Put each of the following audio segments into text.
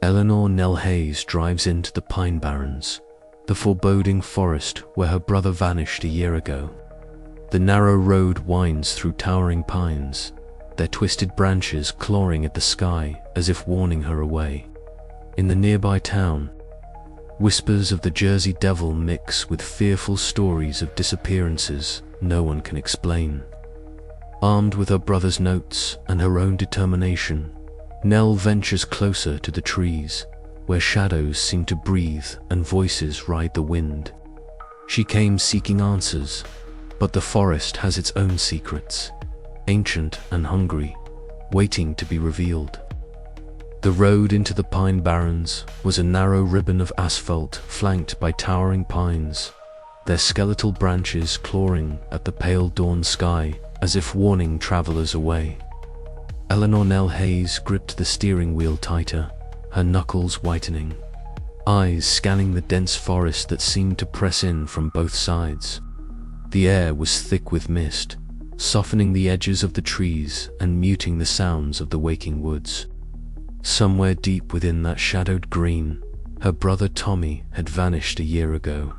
Eleanor Nell Hayes drives into the Pine Barrens, the foreboding forest where her brother vanished a year ago. The narrow road winds through towering pines, their twisted branches clawing at the sky as if warning her away. In the nearby town, whispers of the Jersey Devil mix with fearful stories of disappearances no one can explain. Armed with her brother's notes and her own determination, Nell ventures closer to the trees, where shadows seem to breathe and voices ride the wind. She came seeking answers, but the forest has its own secrets, ancient and hungry, waiting to be revealed. The road into the Pine Barrens was a narrow ribbon of asphalt flanked by towering pines, their skeletal branches clawing at the pale dawn sky as if warning travelers away. Eleanor Nell Hayes gripped the steering wheel tighter, her knuckles whitening, eyes scanning the dense forest that seemed to press in from both sides. The air was thick with mist, softening the edges of the trees and muting the sounds of the waking woods. Somewhere deep within that shadowed green, her brother Tommy had vanished a year ago,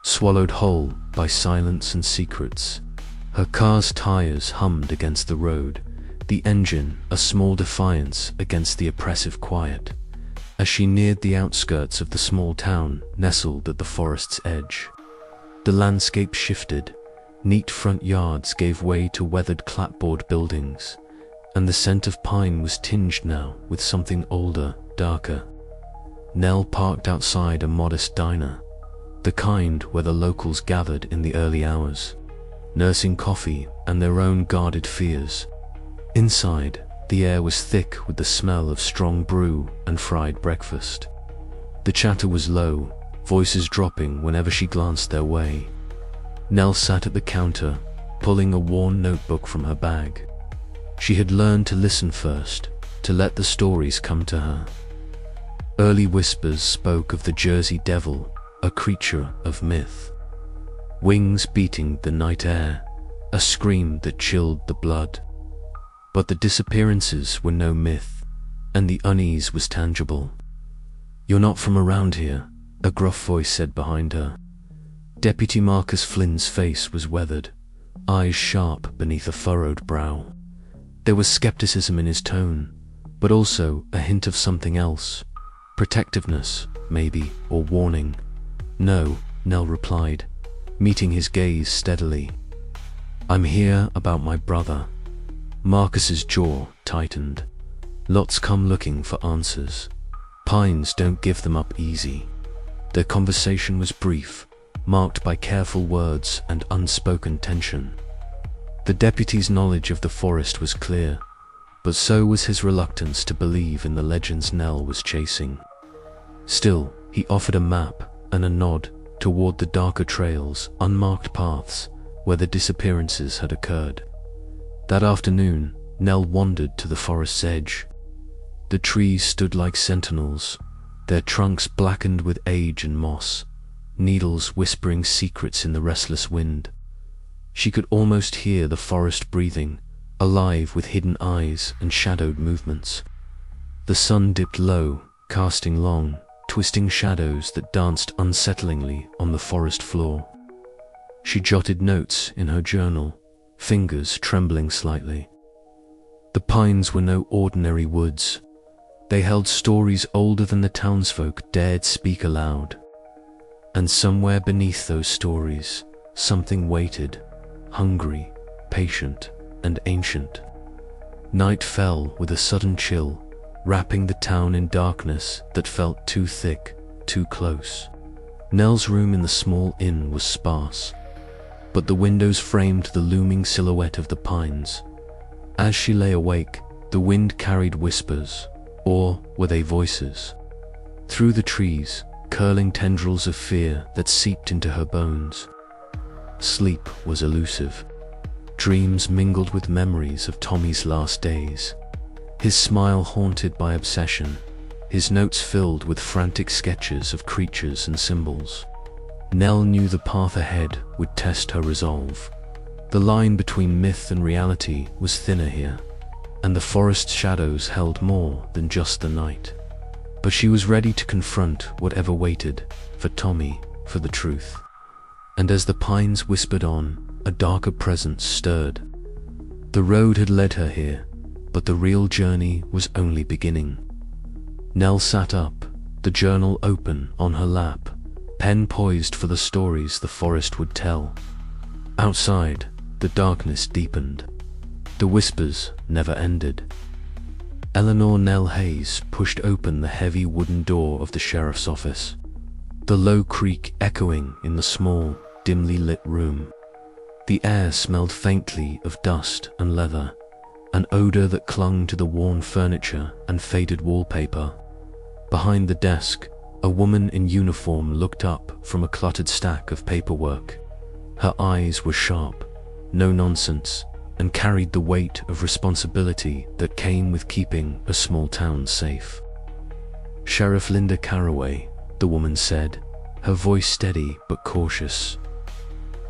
swallowed whole by silence and secrets. Her car's tires hummed against the road, the engine a small defiance against the oppressive quiet. As she neared the outskirts of the small town nestled at the forest's edge, the landscape shifted. Neat front yards gave way to weathered clapboard buildings, and the scent of pine was tinged now with something older, darker. Nell parked outside a modest diner, the kind where the locals gathered in the early hours, nursing coffee and their own guarded fears. Inside, the air was thick with the smell of strong brew and fried breakfast. The chatter was low, voices dropping whenever she glanced their way. Nell sat at the counter, pulling a worn notebook from her bag. She had learned to listen first, to let the stories come to her. Early whispers spoke of the Jersey Devil, a creature of myth. Wings beating the night air, a scream that chilled the blood. But the disappearances were no myth, and the unease was tangible. "You're not from around here," a gruff voice said behind her. Deputy Marcus Flynn's face was weathered, eyes sharp beneath a furrowed brow. There was skepticism in his tone, but also a hint of something else. Protectiveness, maybe, or warning. "No," Nell replied, meeting his gaze steadily. "I'm here about my brother." Marcus's jaw tightened. Lots come looking for answers. Pines don't give them up easy. Their conversation was brief, marked by careful words and unspoken tension. The deputy's knowledge of the forest was clear, but so was his reluctance to believe in the legends Nell was chasing. Still, he offered a map and a nod toward the darker trails, unmarked paths, where the disappearances had occurred. That afternoon, Nell wandered to the forest's edge. The trees stood like sentinels, their trunks blackened with age and moss, needles whispering secrets in the restless wind. She could almost hear the forest breathing, alive with hidden eyes and shadowed movements. The sun dipped low, casting long, twisting shadows that danced unsettlingly on the forest floor. She jotted notes in her journal, fingers trembling slightly. The pines were no ordinary woods. They held stories older than the townsfolk dared speak aloud. And somewhere beneath those stories, something waited, hungry, patient, and ancient. Night fell with a sudden chill, wrapping the town in darkness that felt too thick, too close. Nell's room in the small inn was sparse, but the windows framed the looming silhouette of the pines. As she lay awake, the wind carried whispers, or were they voices? Through the trees, curling tendrils of fear that seeped into her bones. Sleep was elusive. Dreams mingled with memories of Tommy's last days. His smile haunted by obsession, his notes filled with frantic sketches of creatures and symbols. Nell knew the path ahead would test her resolve. The line between myth and reality was thinner here, and the forest shadows held more than just the night. but she was ready to confront whatever waited, for Tommy, for the truth. And as the pines whispered on, a darker presence stirred. The road had led her here, but the real journey was only beginning. Nell sat up, the journal open on her lap, pen poised for the stories the forest would tell. Outside, the darkness deepened. The whispers never ended. Eleanor Nell Hayes pushed open the heavy wooden door of the sheriff's office, the low creak echoing in the small, dimly lit room. The air smelled faintly of dust and leather, an odor that clung to the worn furniture and faded wallpaper. Behind the desk, a woman in uniform looked up from a cluttered stack of paperwork. Her eyes were sharp, no nonsense, and carried the weight of responsibility that came with keeping a small town safe. "Sheriff Linda Carraway," the woman said, her voice steady but cautious.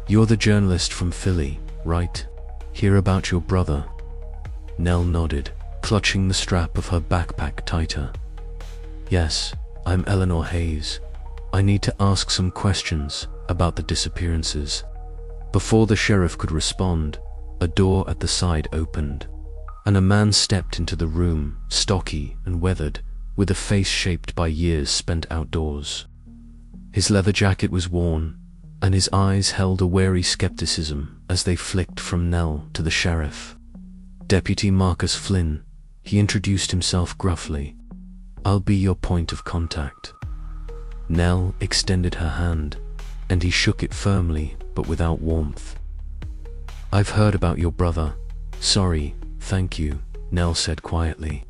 "You're the journalist from Philly, right? Hear about your brother?" Nell nodded, clutching the strap of her backpack tighter. "Yes, I'm Eleanor Hayes. I need to ask some questions about the disappearances." Before the sheriff could respond, a door at the side opened, and a man stepped into the room, stocky and weathered, with a face shaped by years spent outdoors. His leather jacket was worn, and his eyes held a wary skepticism as they flicked from Nell to the sheriff. "Deputy Marcus Flynn," he introduced himself gruffly. "I'll be your point of contact." Nell extended her hand, and he shook it firmly but without warmth. "I've heard about your brother. Sorry, thank you," Nell said quietly.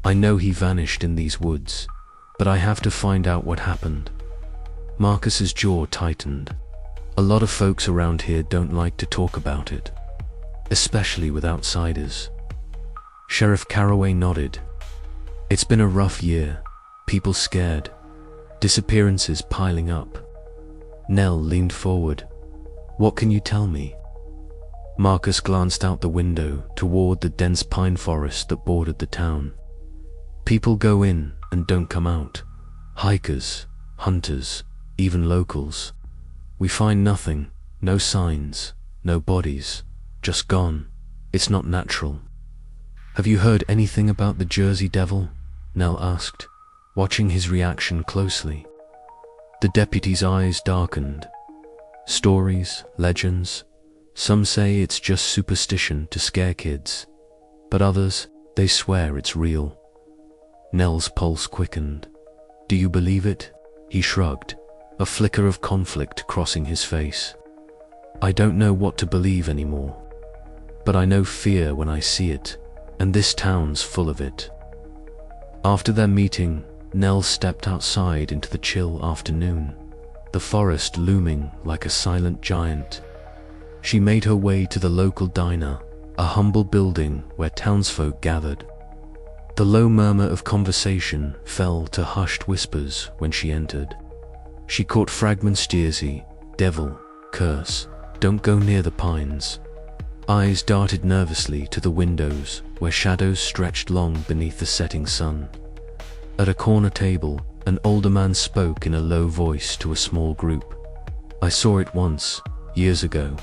"I know he vanished in these woods, but I have to find out what happened." Marcus's jaw tightened. "A lot of folks around here don't like to talk about it, especially with outsiders." Sheriff Carraway nodded. "It's been a rough year, people scared, disappearances piling up." Nell leaned forward. "What can you tell me?" Marcus glanced out the window toward the dense pine forest that bordered the town. "People go in and don't come out. Hikers, hunters, even locals. We find nothing, no signs, no bodies, just gone. It's not natural." "Have you heard anything about the Jersey Devil?" Nell asked, watching his reaction closely. The deputy's eyes darkened. "Stories, legends. Some say it's just superstition to scare kids, but others, they swear it's real." Nell's pulse quickened. "Do you believe it?" He shrugged, a flicker of conflict crossing his face. "I don't know what to believe anymore, but I know fear when I see it, and this town's full of it." After their meeting, Nell stepped outside into the chill afternoon, the forest looming like a silent giant. She made her way to the local diner, a humble building where townsfolk gathered. The low murmur of conversation fell to hushed whispers when she entered. She caught fragments: Jersey, devil, curse, don't go near the pines. Eyes darted nervously to the windows where shadows stretched long beneath the setting sun. At a corner table, an older man spoke in a low voice to a small group. "I saw it once, years ago.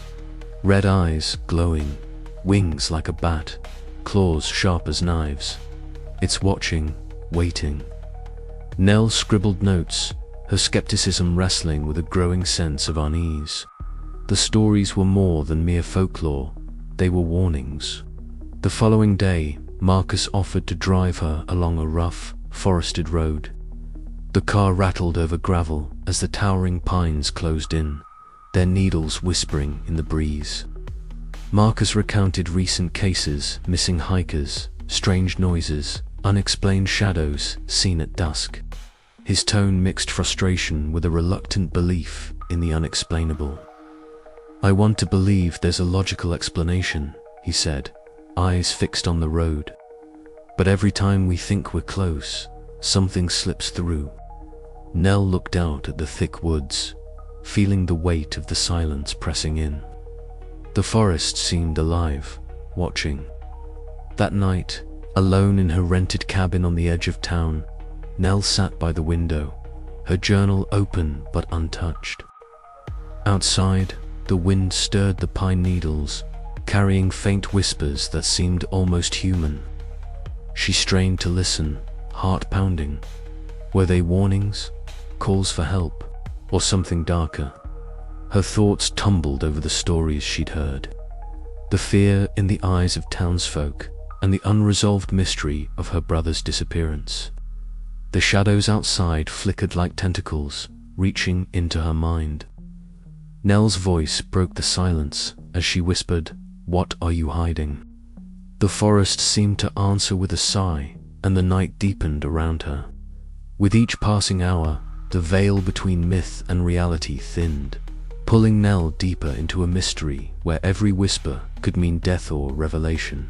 Red eyes glowing, wings like a bat, claws sharp as knives. It's watching, waiting." Nell scribbled notes, her skepticism wrestling with a growing sense of unease. The stories were more than mere folklore, they were warnings. The following day, Marcus offered to drive her along a rough, forested road. The car rattled over gravel as the towering pines closed in, their needles whispering in the breeze. Marcus recounted recent cases: missing hikers, strange noises, unexplained shadows seen at dusk. His tone mixed frustration with a reluctant belief in the unexplainable. "I want to believe there's a logical explanation," he said, eyes fixed on the road. "But every time we think we're close, something slips through." Nell looked out at the thick woods, feeling the weight of the silence pressing in. The forest seemed alive, watching. That night, alone in her rented cabin on the edge of town, Nell sat by the window, her journal open but untouched. Outside, the wind stirred the pine needles, carrying faint whispers that seemed almost human. She strained to listen, heart pounding. Were they warnings, calls for help, or something darker? Her thoughts tumbled over the stories she'd heard. The fear in the eyes of townsfolk and the unresolved mystery of her brother's disappearance. The shadows outside flickered like tentacles, reaching into her mind. Nell's voice broke the silence as she whispered, "What are you hiding?" The forest seemed to answer with a sigh, and the night deepened around her. With each passing hour, the veil between myth and reality thinned, pulling Nell deeper into a mystery where every whisper could mean death or revelation.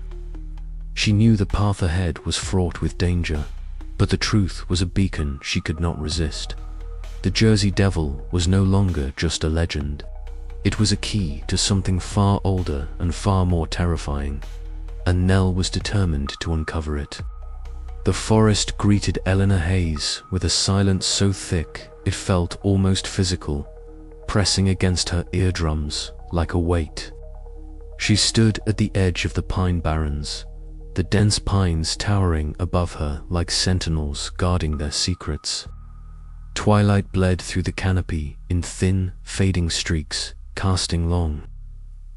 She knew the path ahead was fraught with danger, but the truth was a beacon she could not resist. The Jersey Devil was no longer just a legend. It was a key to something far older and far more terrifying, and Nell was determined to uncover it. The forest greeted Eleanor Hayes with a silence so thick it felt almost physical, pressing against her eardrums like a weight. She stood at the edge of the pine barrens, the dense pines towering above her like sentinels guarding their secrets. Twilight bled through the canopy in thin, fading streaks, casting long,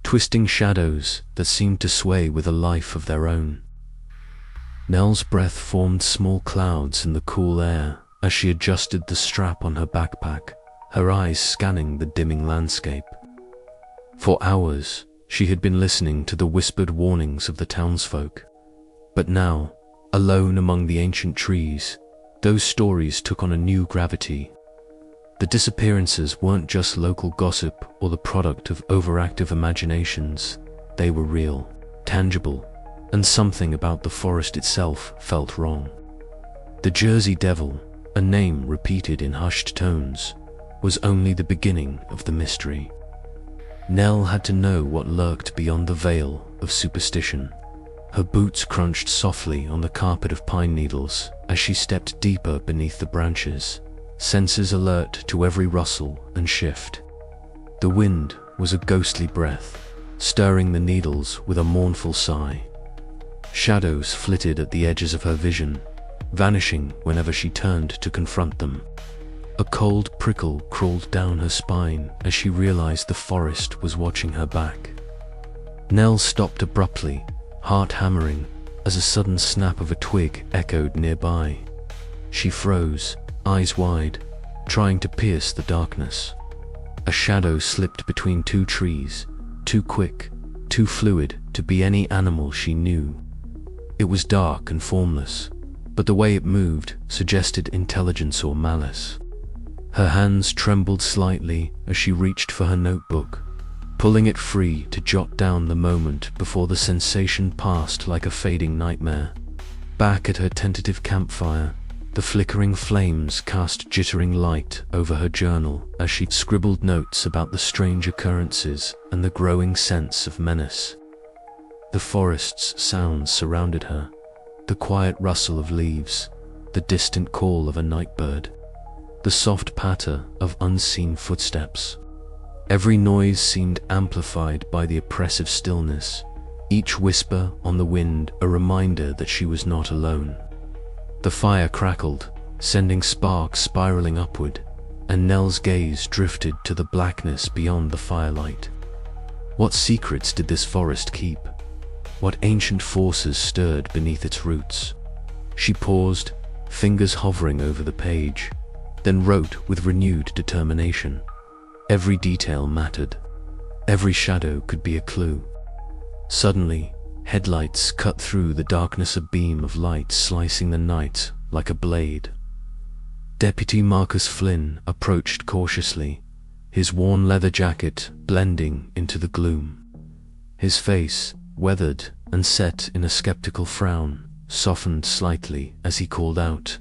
twisting shadows that seemed to sway with a life of their own. Nell's breath formed small clouds in the cool air as she adjusted the strap on her backpack, her eyes scanning the dimming landscape. For hours, she had been listening to the whispered warnings of the townsfolk. But now, alone among the ancient trees, those stories took on a new gravity. The disappearances weren't just local gossip or the product of overactive imaginations. They were real, tangible, and something about the forest itself felt wrong. The Jersey Devil, a name repeated in hushed tones, was only the beginning of the mystery. Nell had to know what lurked beyond the veil of superstition. Her boots crunched softly on the carpet of pine needles as she stepped deeper beneath the branches, senses alert to every rustle and shift. The wind was a ghostly breath, stirring the needles with a mournful sigh. Shadows flitted at the edges of her vision, vanishing whenever she turned to confront them. A cold prickle crawled down her spine as she realized the forest was watching her back. Nell stopped abruptly, heart hammering, as a sudden snap of a twig echoed nearby. She froze, eyes wide, trying to pierce the darkness. A shadow slipped between two trees, too quick, too fluid to be any animal she knew. It was dark and formless, but the way it moved suggested intelligence or malice. Her hands trembled slightly as she reached for her notebook, pulling it free to jot down the moment before the sensation passed like a fading nightmare. Back at her tentative campfire, the flickering flames cast jittering light over her journal as she scribbled notes about the strange occurrences and the growing sense of menace. The forest's sounds surrounded her, the quiet rustle of leaves, the distant call of a nightbird, the soft patter of unseen footsteps. Every noise seemed amplified by the oppressive stillness, each whisper on the wind a reminder that she was not alone. The fire crackled, sending sparks spiraling upward, and Nell's gaze drifted to the blackness beyond the firelight. What secrets did this forest keep? What ancient forces stirred beneath its roots? She paused, fingers hovering over the page, then wrote with renewed determination. Every detail mattered. Every shadow could be a clue. Suddenly, headlights cut through the darkness, a beam of light slicing the night like a blade. Deputy Marcus Flynn approached cautiously, his worn leather jacket blending into the gloom. His face, weathered and set in a skeptical frown, softened slightly as he called out.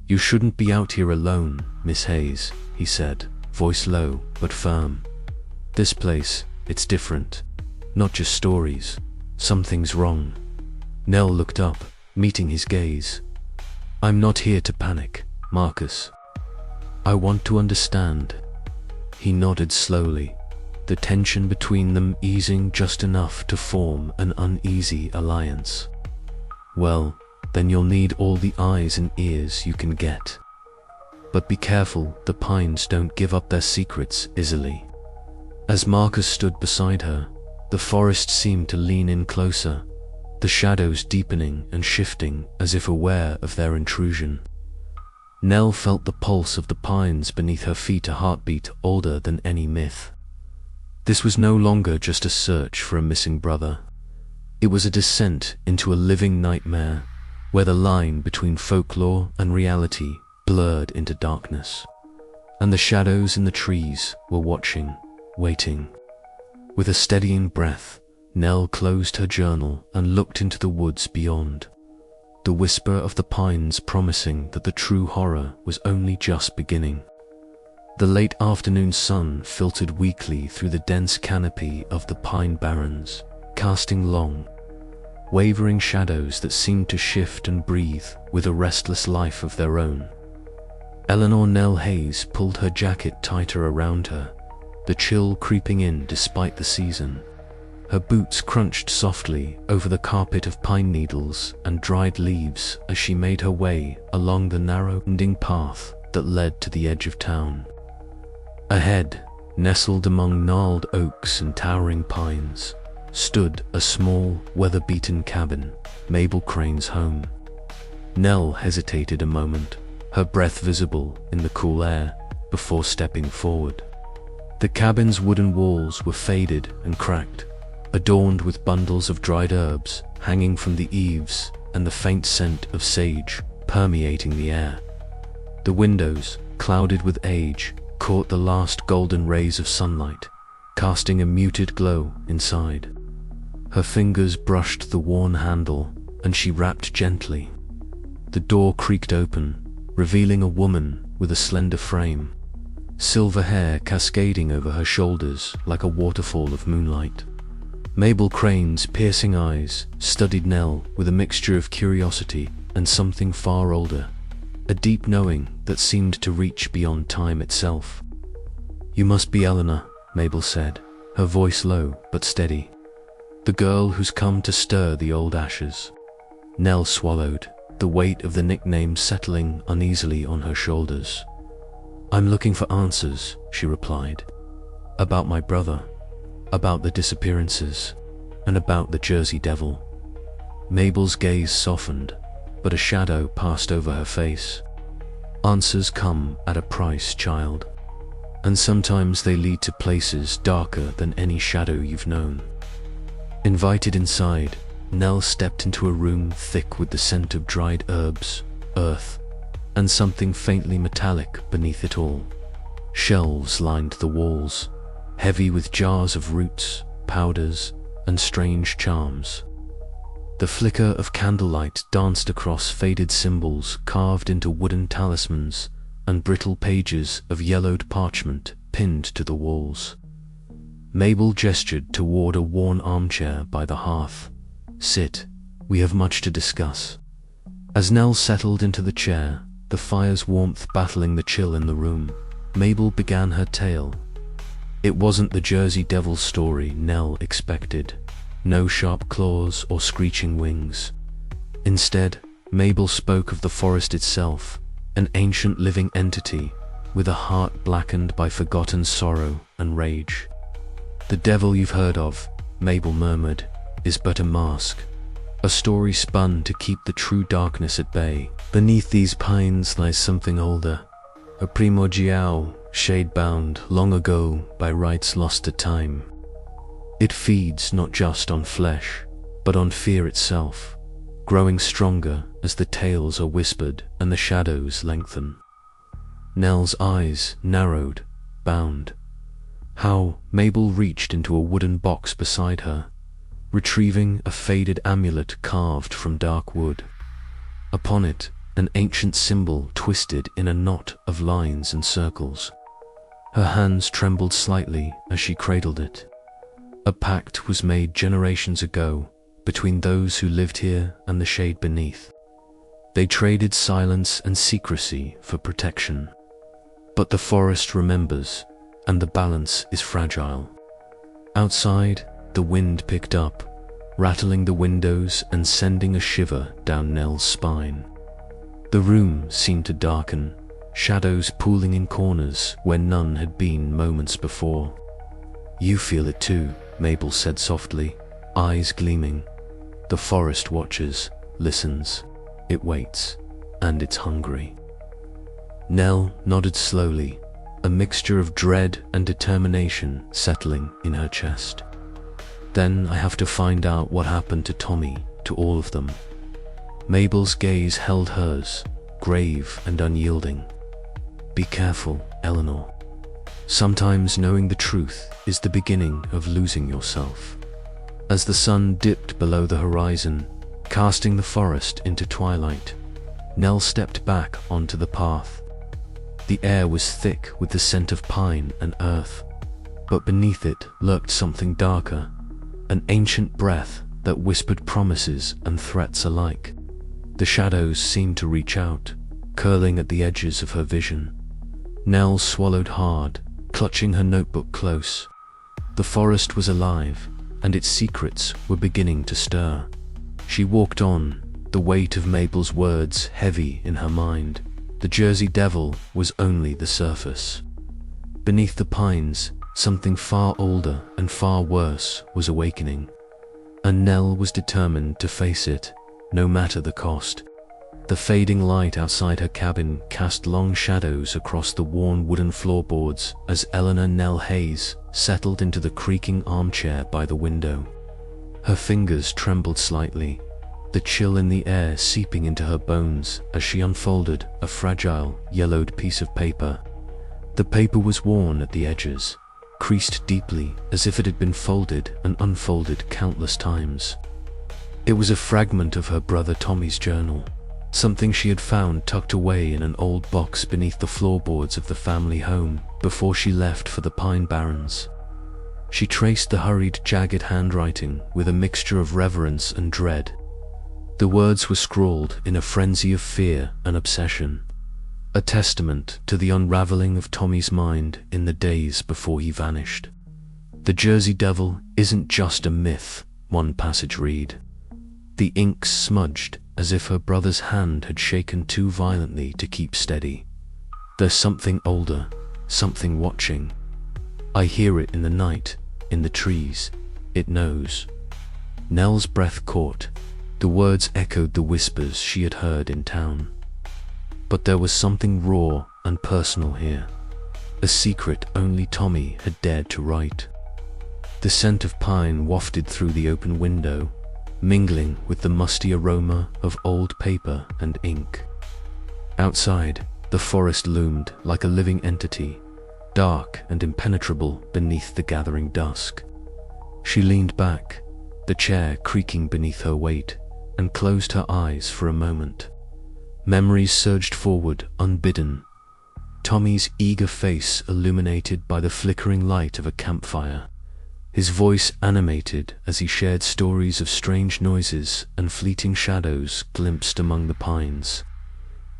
"You shouldn't be out here alone, Miss Hayes," he said, voice low but firm. "This place, it's different. Not just stories. Something's wrong." Nell looked up, meeting his gaze. I'm not here to panic, Marcus. I want to understand. He nodded slowly, the tension between them easing just enough to form an uneasy alliance. Well, then you'll need all the eyes and ears you can get. But be careful, the pines don't give up their secrets easily. As Marcus stood beside her, the forest seemed to lean in closer, the shadows deepening and shifting as if aware of their intrusion. Nell felt the pulse of the pines beneath her feet, a heartbeat older than any myth. This was no longer just a search for a missing brother. It was a descent into a living nightmare, where the line between folklore and reality blurred into darkness. And the shadows in the trees were watching, waiting. With a steadying breath, Nell closed her journal and looked into the woods beyond, the whisper of the pines promising that the true horror was only just beginning. The late afternoon sun filtered weakly through the dense canopy of the pine barrens, casting long, wavering shadows that seemed to shift and breathe with a restless life of their own. Eleanor Nell Hayes pulled her jacket tighter around her, the chill creeping in despite the season. Her boots crunched softly over the carpet of pine needles and dried leaves as she made her way along the narrow, winding path that led to the edge of town. Ahead, nestled among gnarled oaks and towering pines, stood a small, weather-beaten cabin, Mabel Crane's home. Nell hesitated a moment, her breath visible in the cool air, before stepping forward. The cabin's wooden walls were faded and cracked, adorned with bundles of dried herbs hanging from the eaves and the faint scent of sage permeating the air. The windows, clouded with age, caught the last golden rays of sunlight, casting a muted glow inside. Her fingers brushed the worn handle, and she rapped gently. The door creaked open, revealing a woman with a slender frame, silver hair cascading over her shoulders like a waterfall of moonlight. Mabel Crane's piercing eyes studied Nell with a mixture of curiosity and something far older, a deep knowing that seemed to reach beyond time itself. "You must be Eleanor," Mabel said, her voice low but steady. "The girl who's come to stir the old ashes." Nell swallowed, the weight of the nickname settling uneasily on her shoulders. "I'm looking for answers," she replied. "About my brother, about the disappearances, and about the Jersey Devil." Mabel's gaze softened, but a shadow passed over her face. "Answers come at a price, child. And sometimes they lead to places darker than any shadow you've known." Invited inside, Nell stepped into a room thick with the scent of dried herbs, earth, and something faintly metallic beneath it all. Shelves lined the walls, heavy with jars of roots, powders, and strange charms. The flicker of candlelight danced across faded symbols carved into wooden talismans and brittle pages of yellowed parchment pinned to the walls. Mabel gestured toward a worn armchair by the hearth. "Sit, we have much to discuss." As Nell settled into the chair, the fire's warmth battling the chill in the room, Mabel began her tale. It wasn't the Jersey Devil story Nell expected. No sharp claws or screeching wings. Instead, Mabel spoke of the forest itself, an ancient living entity with a heart blackened by forgotten sorrow and rage. "The devil you've heard of," Mabel murmured, "is but a mask, a story spun to keep the true darkness at bay. Beneath these pines lies something older, a primordial, shade-bound long ago by rites lost to time. It feeds not just on flesh, but on fear itself, growing stronger as the tales are whispered and the shadows lengthen." Nell's eyes narrowed, bound. How Mabel reached into a wooden box beside her, retrieving a faded amulet carved from dark wood. Upon it, an ancient symbol twisted in a knot of lines and circles. Her hands trembled slightly as she cradled it. A pact was made generations ago between those who lived here and the shade beneath. They traded silence and secrecy for protection. But the forest remembers, and the balance is fragile. Outside, the wind picked up, rattling the windows and sending a shiver down Nell's spine. The room seemed to darken, shadows pooling in corners where none had been moments before. "You feel it too," Mabel said softly, eyes gleaming. "The forest watches, listens, it waits, and it's hungry." Nell nodded slowly, a mixture of dread and determination settling in her chest. "Then I have to find out what happened to Tommy, to all of them." Mabel's gaze held hers, grave and unyielding. "Be careful, Eleanor. Sometimes knowing the truth is the beginning of losing yourself." As the sun dipped below the horizon, casting the forest into twilight, Nell stepped back onto the path. The air was thick with the scent of pine and earth, but beneath it lurked something darker, an ancient breath that whispered promises and threats alike. The shadows seemed to reach out, curling at the edges of her vision. Nell swallowed hard, clutching her notebook close. The forest was alive, and its secrets were beginning to stir. She walked on, the weight of Mabel's words heavy in her mind. The Jersey Devil was only the surface. Beneath the pines, something far older and far worse was awakening, and Nell was determined to face it, no matter the cost. The fading light outside her cabin cast long shadows across the worn wooden floorboards as Eleanor Nell Hayes settled into the creaking armchair by the window. Her fingers trembled slightly, the chill in the air seeping into her bones as she unfolded a fragile, yellowed piece of paper. The paper was worn at the edges, creased deeply as if it had been folded and unfolded countless times. It was a fragment of her brother Tommy's journal, something she had found tucked away in an old box beneath the floorboards of the family home before she left for the Pine Barrens. She traced the hurried, jagged handwriting with a mixture of reverence and dread. The words were scrawled in a frenzy of fear and obsession, a testament to the unraveling of Tommy's mind in the days before he vanished. "The Jersey Devil isn't just a myth," one passage read. The ink smudged as if her brother's hand had shaken too violently to keep steady. "There's something older, something watching. I hear it in the night, in the trees. It knows." Nell's breath caught. The words echoed the whispers she had heard in town. But there was something raw and personal here, a secret only Tommy had dared to write. The scent of pine wafted through the open window, mingling with the musty aroma of old paper and ink. Outside, the forest loomed like a living entity, dark and impenetrable beneath the gathering dusk. She leaned back, the chair creaking beneath her weight, and closed her eyes for a moment. Memories surged forward unbidden. Tommy's eager face illuminated by the flickering light of a campfire, his voice animated as he shared stories of strange noises and fleeting shadows glimpsed among the pines.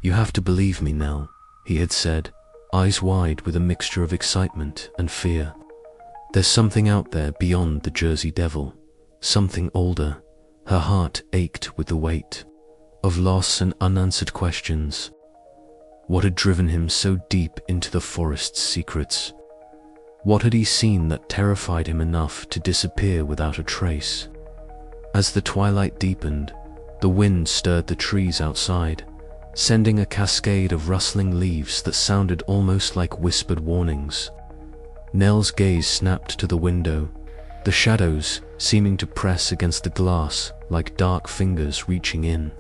"You have to believe me, Nell," he had said, eyes wide with a mixture of excitement and fear. "There's something out there beyond the Jersey Devil, something older." Her heart ached with the weight of loss and unanswered questions. What had driven him so deep into the forest's secrets? What had he seen that terrified him enough to disappear without a trace? As the twilight deepened, the wind stirred the trees outside, sending a cascade of rustling leaves that sounded almost like whispered warnings. Nell's gaze snapped to the window, the shadows seeming to press against the glass like dark fingers reaching in.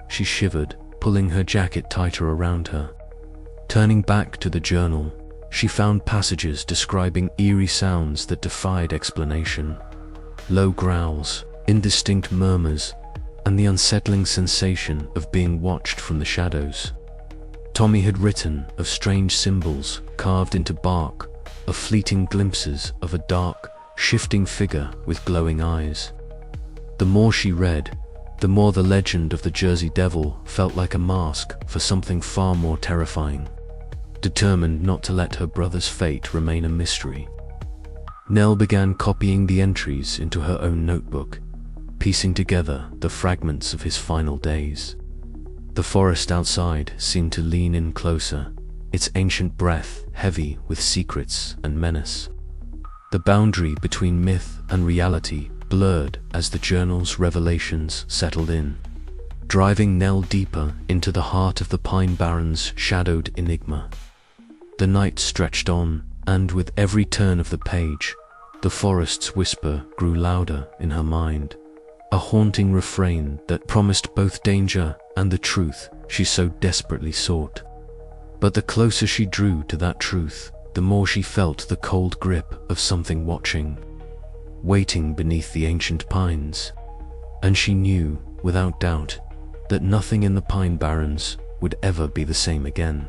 She shivered, pulling her jacket tighter around her. Turning back to the journal, she found passages describing eerie sounds that defied explanation. Low growls, indistinct murmurs, and the unsettling sensation of being watched from the shadows. Tommy had written of strange symbols carved into bark, of fleeting glimpses of a dark, shifting figure with glowing eyes. The more she read, the more the legend of the Jersey Devil felt like a mask for something far more terrifying. Determined not to let her brother's fate remain a mystery, Nell began copying the entries into her own notebook, piecing together the fragments of his final days. The forest outside seemed to lean in closer, its ancient breath heavy with secrets and menace. The boundary between myth and reality blurred as the journal's revelations settled in, driving Nell deeper into the heart of the Pine Barrens' shadowed enigma. The night stretched on, and with every turn of the page, the forest's whisper grew louder in her mind, a haunting refrain that promised both danger and the truth she so desperately sought. But the closer she drew to that truth, the more she felt the cold grip of something watching, waiting beneath the ancient pines. And she knew, without doubt, that nothing in the Pine Barrens would ever be the same again.